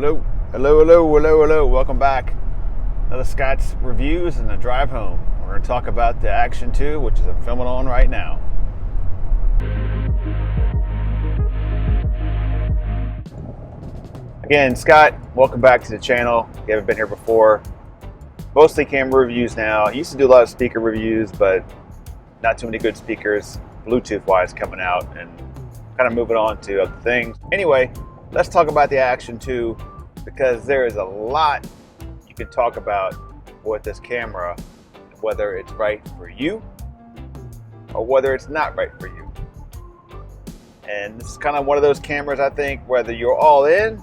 Hello, hello, hello, hello, hello. Welcome back. Another Scott's reviews and a drive home. We're going to talk about the Action 2, which is I'm filming on right now. Again, Scott, welcome back to the channel. If you haven't been here before, mostly camera reviews now. I used to do a lot of speaker reviews, but not too many good speakers, Bluetooth-wise, coming out, and kind of moving on to other things. Anyway, let's talk about the Action 2, because there is a lot you can talk about with this camera, whether it's right for you or whether it's not right for you. And this is kind of one of those cameras, I think, whether you're all in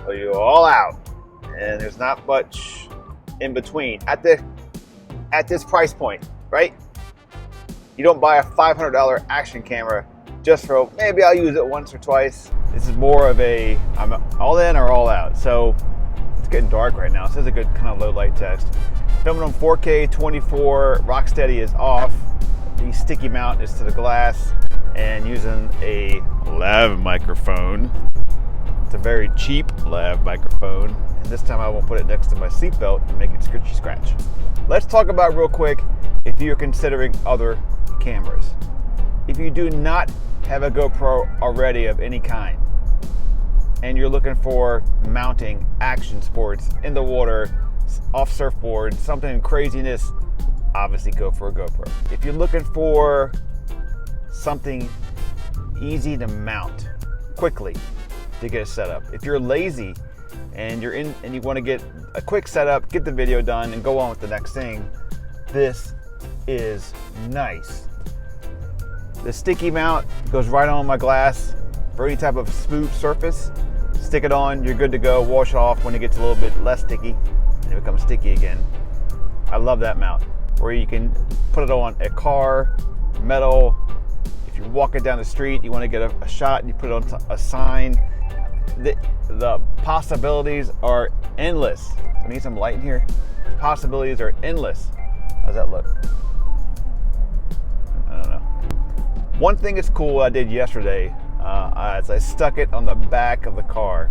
or you're all out, and there's not much in between at this price point, right? You don't buy a $500 action camera just for maybe I'll use it once or twice. This is more of a I'm all in or all out. So it's getting dark right now, so this is a good kind of low light test. Filming on 4K 24, rock steady is off. The sticky mount is to the glass, and using a lav microphone. It's a very cheap lav microphone, and this time I won't put it next to my seatbelt and make it scritchy scratch. Let's talk about real quick if you're considering other cameras. If you do not have a GoPro already of any kind, and you're looking for mounting action sports in the water, off surfboard, something craziness, obviously go for a GoPro. If you're looking for something easy to mount quickly to get a setup, if you're lazy and you're in and you want to get a quick setup, get the video done, and go on with the next thing, this is nice. The sticky mount goes right on my glass for any type of smooth surface. Stick it on, you're good to go. Wash it off when it gets a little bit less sticky and it becomes sticky again. I love that mount, where you can put it on a car, metal. If you're walking down the street, you want to get a shot, and you put it on a sign. The possibilities are endless. I need some light in here. The possibilities are endless. How's that look? I don't know. One thing that's cool I did yesterday, as I stuck it on the back of the car,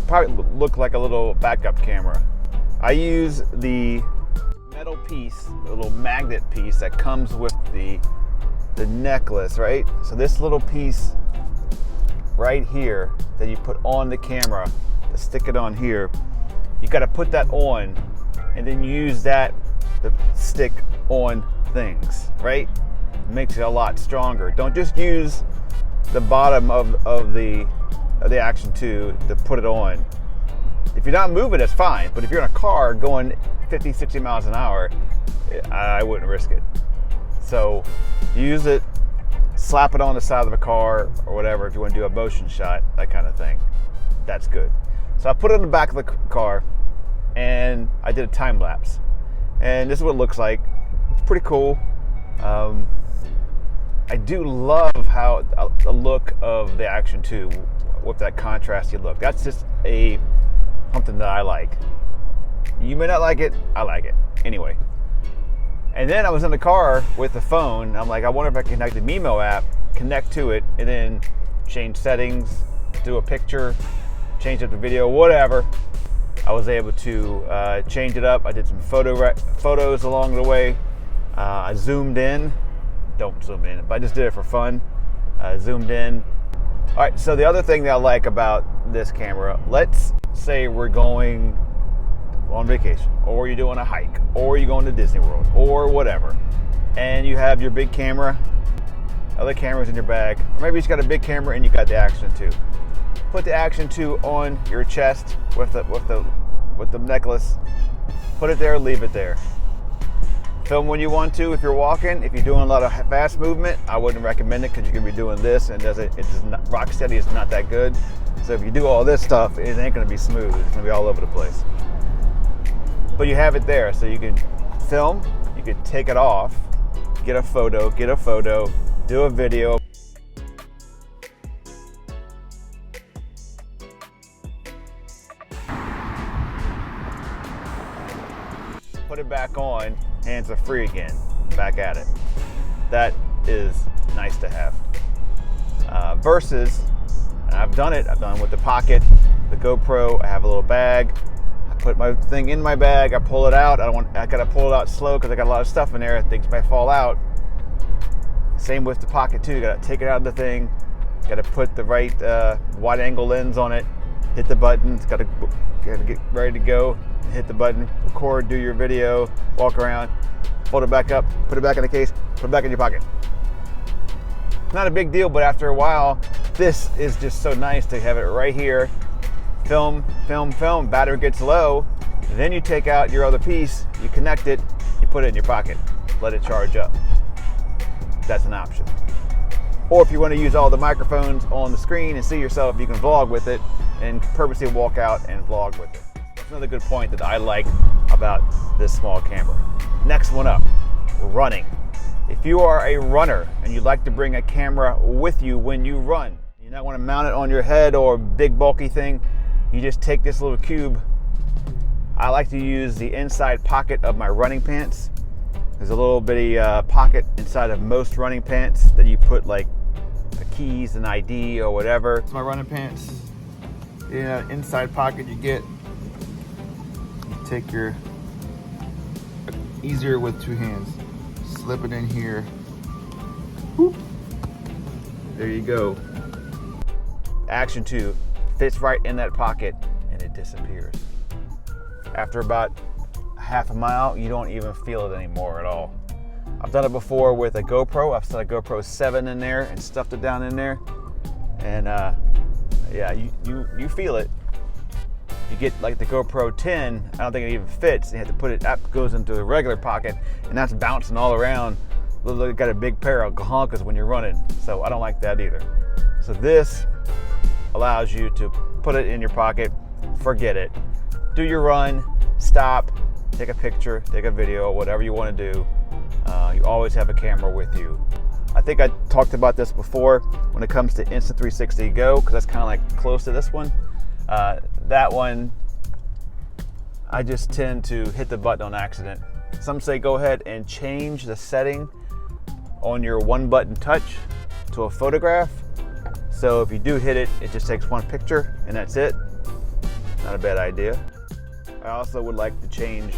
probably looked like a little backup camera. I use the metal piece, the little magnet piece that comes with the necklace, right? So this little piece right here that you put on the camera to stick it on here, you got to put that on and then use that to stick on things, right? It makes it a lot stronger. Don't just use the bottom of the Action 2 to put it on. If you're not moving, that's fine, but if you're in a car going 50, 60 miles an hour, I wouldn't risk it. So use it, slap it on the side of a car or whatever if you want to do a motion shot, that kind of thing. That's good. So I put it on the back of the car and I did a time lapse. And this is what it looks like. It's pretty cool. I do love how the look of the Action 2 with that contrasty look. That's just something that I like. You may not like it, I like it. Anyway. And then I was in the car with the phone. I'm like, I wonder if I can connect the Viemco app, connect to it, and then change settings, do a picture, change up the video, whatever. I was able to change it up. I did some photos along the way. I zoomed in. Don't zoom in, but I just did it for fun. Zoomed in. All right, so the other thing that I like about this camera, let's say we're going on vacation, or you're doing a hike, or you're going to Disney World, or whatever, and you have your big camera, other cameras in your bag, or maybe you just got a big camera and you got the Action 2. Put the Action 2 on your chest with the necklace. Put it there, leave it there. Film when you want to. If you're walking, if you're doing a lot of fast movement, I wouldn't recommend it, because you're gonna be doing this, and rock steady is not that good. So if you do all this stuff, it ain't gonna be smooth. It's gonna be all over the place. But you have it there, so you can film, you can take it off, get a photo, do a video. Put it back on, hands are free again, back at it. That is nice to have. Versus, and I've done it with the Pocket, the GoPro, I have a little bag. I put my thing in my bag, I pull it out. I gotta pull it out slow because I got a lot of stuff in there. Things might fall out. Same with the pocket too. You gotta take it out of the thing. Gotta put the right wide angle lens on it. Hit the button. It's gotta get ready to go. Hit the button, record, do your video, walk around, fold it back up, put it back in the case, put it back in your pocket. Not a big deal, but after a while, this is just so nice to have it right here. Film, battery gets low, then you take out your other piece, you connect it, you put it in your pocket, let it charge up. That's an option. Or if you want to use all the microphones on the screen and see yourself, you can vlog with it and purposely walk out and vlog with it. That's another good point that I like about this small camera. Next one up, running. If you are a runner and you'd like to bring a camera with you when you run, you don't want to mount it on your head or a big bulky thing, you just take this little cube. I like to use the inside pocket of my running pants. There's a little bitty pocket inside of most running pants that you put like keys, an ID or whatever. It's my running pants. In an inside pocket you get. You take your, easier with two hands. Slip it in here. Whoop. There you go. Action 2 fits right in that pocket and it disappears. After about half a mile, you don't even feel it anymore at all. I've done it before with a GoPro. I've set a GoPro 7 in there and stuffed it down in there. And yeah, you feel it. You get like the GoPro 10, I don't think it even fits. You have to put it, that goes into the regular pocket and that's bouncing all around. You got a big pair of honkas when you're running. So I don't like that either. So this allows you to put it in your pocket, forget it. Do your run, stop, take a picture, take a video, whatever you want to do. You always have a camera with you. I think I talked about this before when it comes to Insta360 Go, because that's kind of like close to this one. That one, I just tend to hit the button on accident. Some say go ahead and change the setting on your one button touch to a photograph. So if you do hit it, it just takes one picture and that's it. Not a bad idea. I also would like to change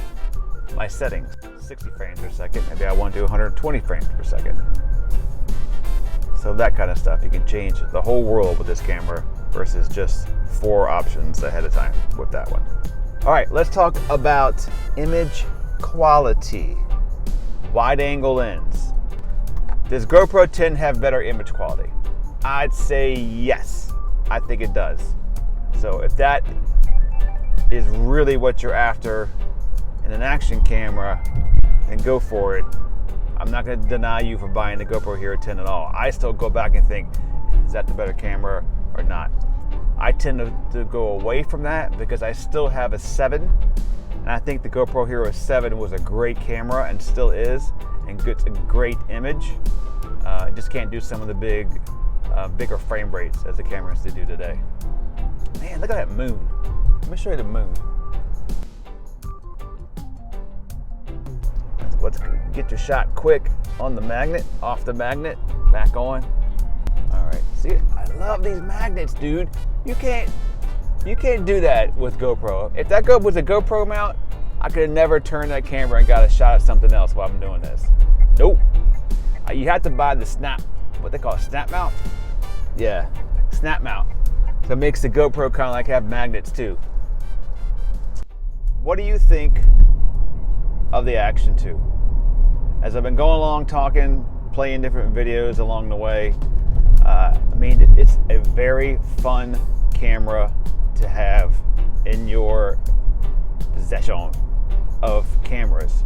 my settings. 60 frames per second, maybe I want to do 120 frames per second. So that kind of stuff, you can change the whole world with this camera versus just 4 options ahead of time with that one. All right, let's talk about image quality. Wide angle lens. Does GoPro 10 have better image quality? I'd say yes, I think it does. So if that is really what you're after in an action camera, then go for it. I'm not going to deny you for buying the GoPro Hero 10 at all. I still go back and think, is that the better camera or not? I tend to go away from that because I still have a 7, and I think the GoPro Hero 7 was a great camera and still is, and gets a great image. It just can't do some of the bigger frame rates as the cameras do today. Man, look at that moon. Let me show you the moon. Let's get your shot quick on the magnet, off the magnet, back on. All right, see, I love these magnets, dude. You can't do that with GoPro. If that was a GoPro mount, I could have never turned that camera and got a shot at something else while I'm doing this. Nope. You have to buy the snap, what they call snap mount. Yeah, snap mount. So it makes the GoPro kind of like have magnets too. What do you think of the Action 2? As I've been going along talking, playing different videos along the way, I mean, it's a very fun camera to have in your possession of cameras.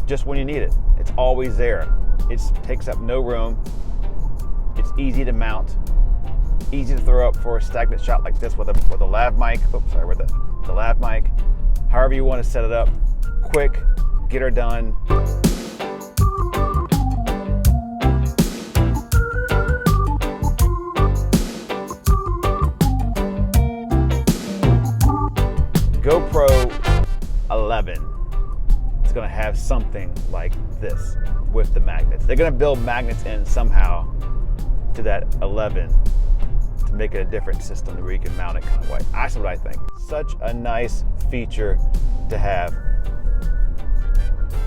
Just when you need it. It's always there. It takes up no room. It's easy to mount, easy to throw up for a stagnant shot like this with a lav mic. Oops, sorry, with the lav mic. However you want to set it up. Quick, get her done. GoPro 11 is going to have something like this with the magnets. They're going to build magnets in somehow to that 11 to to make it a different system where you can mount it kind of way. That's what I think. Such a nice feature to have.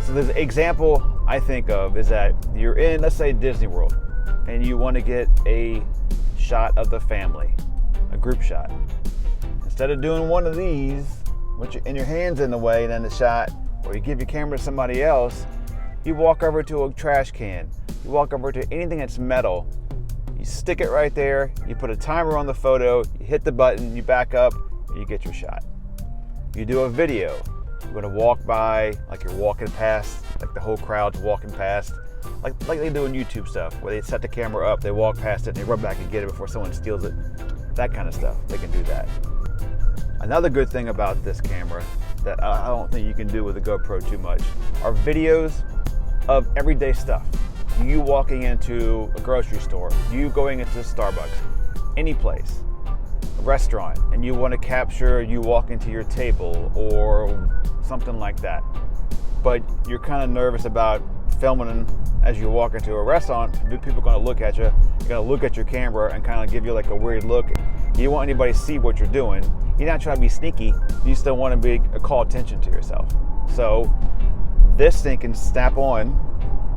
So the example I think of is that you're in, let's say, Disney World, and you want to get a shot of the family, a group shot. Instead of doing one of these, and your hands in the way and then the shot, or you give your camera to somebody else, you walk over to a trash can, you walk over to anything that's metal, you stick it right there, you put a timer on the photo, you hit the button, you back up, and you get your shot. You do a video, you're gonna walk by, like you're walking past, like the whole crowd's walking past, like they do in YouTube stuff, where they set the camera up, they walk past it, and they run back and get it before someone steals it. That kind of stuff, they can do that. Another good thing about this camera that I don't think you can do with the GoPro too much are videos of everyday stuff. You walking into a grocery store, you going into Starbucks, any place, a restaurant, and you want to capture you walking to your table or something like that. But you're kind of nervous about filming as you walk into a restaurant. People are going to look at you. You're going to look at your camera and kind of give you like a weird look. You don't want anybody to see what you're doing. You're not trying to be sneaky. You still want to call attention to yourself. So this thing can snap on.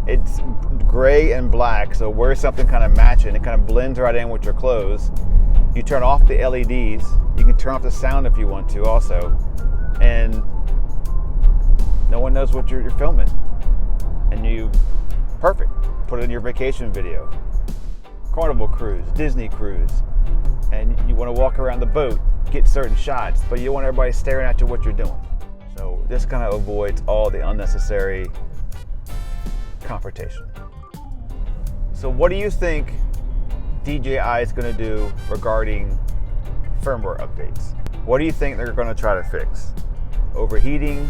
It's gray and black, so wear something kind of matching. It kind of blends right in with your clothes. You turn off the LEDs. You can turn off the sound if you want to also. And no one knows what you're filming. And perfect. Put it in your vacation video. Carnival cruise, Disney cruise. And you want to walk around the boat, get certain shots, but you don't want everybody staring at you what you're doing. So this kind of avoids all the unnecessary confrontation. So what do you think DJI is going to do regarding firmware updates? What do you think they're going to try to fix? Overheating?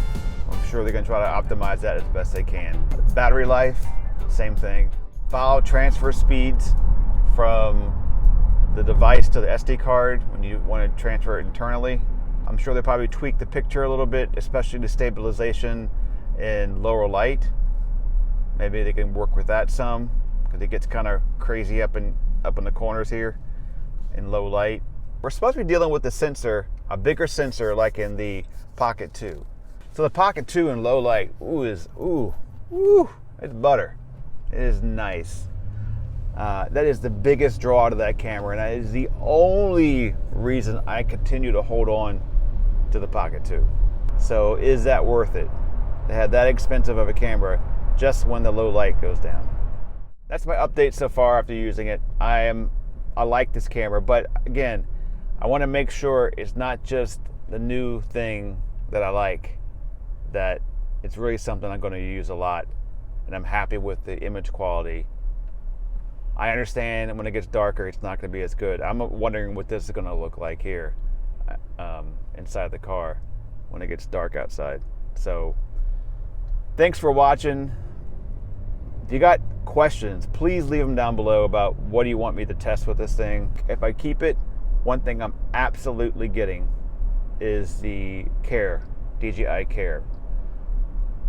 I'm sure they're going to try to optimize that as best they can. Battery life? Same thing. File transfer speeds from the device to the SD card when you want to transfer it internally. I'm sure they probably tweak the picture a little bit, especially the stabilization in lower light. Maybe they can work with that some, because it gets kind of crazy up in the corners here in low light. We're supposed to be dealing with the sensor, a bigger sensor like in the Pocket 2. So the Pocket 2 in low light, it's butter. It is nice. That is the biggest draw out of that camera, and that is the only reason I continue to hold on to the Pocket 2. So is that worth it to have that expensive of a camera just when the low light goes down? That's my update so far after using it. I like this camera, but again, I want to make sure it's not just the new thing that I like, that it's really something I'm going to use a lot, and I'm happy with the image quality. I understand when it gets darker, it's not going to be as good. I'm wondering what this is going to look like here inside the car when it gets dark outside. So thanks for watching. If you got questions, please leave them down below about what do you want me to test with this thing. If I keep it, one thing I'm absolutely getting is the Care, DJI Care,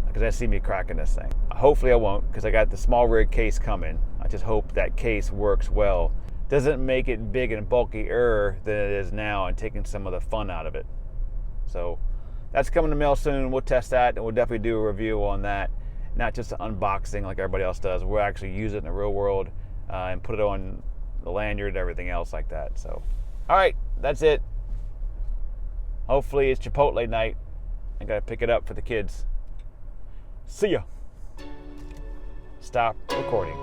because I see me cracking this thing. Hopefully I won't, because I got the small rig case coming. I just hope that case works well. Doesn't make it big and bulkier than it is now and taking some of the fun out of it. So that's coming to mail soon. We'll test that, and we'll definitely do a review on that. Not just an unboxing like everybody else does. We'll actually use it in the real world and put it on the lanyard and everything else like that. So, all right, that's it. Hopefully it's Chipotle night. I gotta pick it up for the kids. See ya. Stop recording.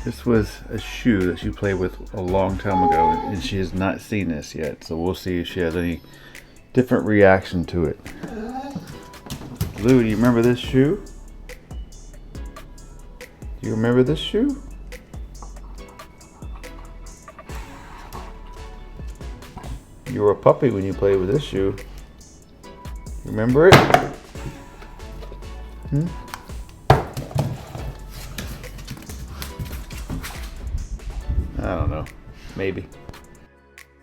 This was a shoe that she played with a long time ago, and she has not seen this yet. So we'll see if she has any different reaction to it. Lou, do you remember this shoe? Do you remember this shoe? You were a puppy when you played with this shoe. You remember it? I don't know. Maybe.